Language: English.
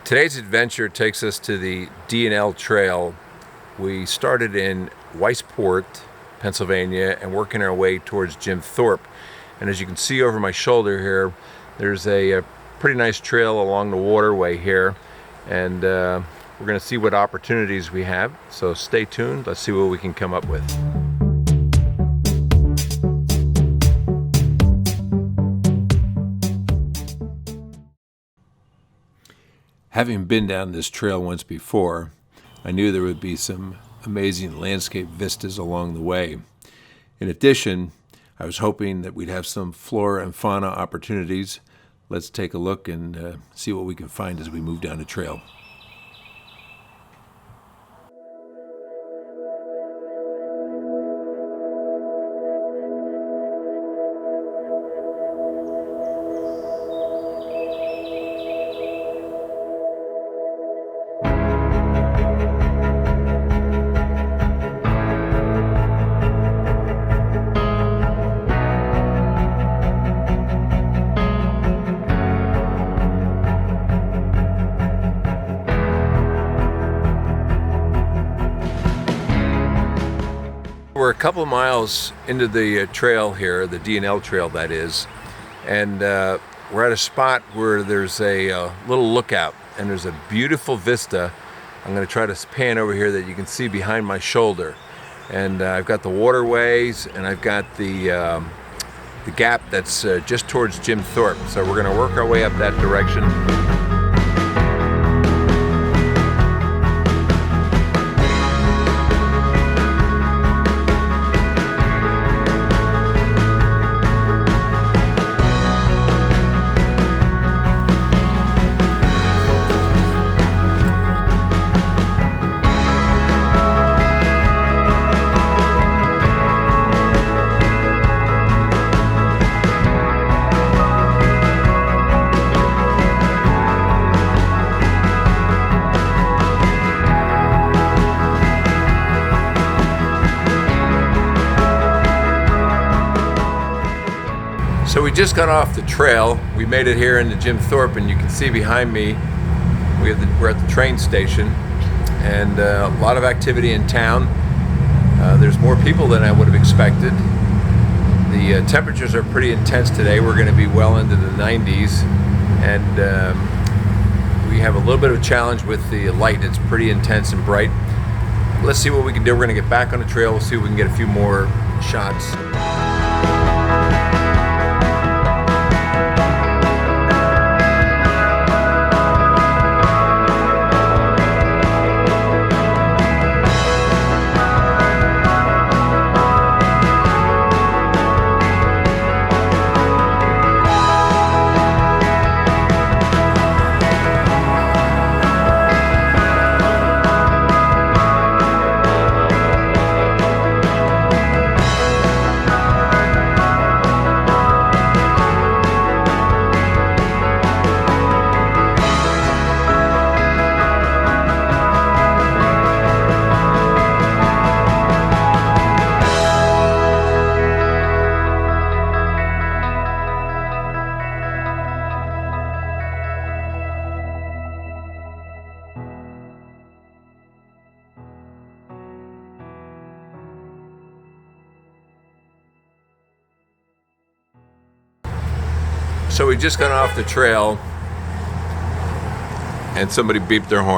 Today's adventure takes us to the D&L Trail. We started in Weissport, Pennsylvania, and working our way towards Jim Thorpe. And as you can see over my shoulder here, there's a pretty nice trail along the waterway here, and we're going to see what opportunities we have. So stay tuned. Let's see what we can come up with. Having been down this trail once before, I knew there would be some amazing landscape vistas along the way. In addition, I was hoping that we'd have some flora and fauna opportunities. Let's take a look and see what we can find as we move down the trail. We're a couple miles into the trail here, the D&L Trail that is, and we're at a spot where there's a little lookout, and there's a beautiful vista. I'm going to try to pan over here that you can see behind my shoulder, and I've got the waterways, and I've got the gap that's just towards Jim Thorpe. So we're going to work our way up that direction. So we just got off the trail. We made it here into Jim Thorpe, and you can see behind me we're at the train station, and a lot of activity in town. There's more people than I would have expected. The temperatures are pretty intense today. We're going to be well into the 90s, and we have a little bit of a challenge with the light. It's pretty intense and bright. Let's see what we can do. We're going to get back on the trail. We'll see if we can get a few more shots. So we just got off the trail, and somebody beeped their horn.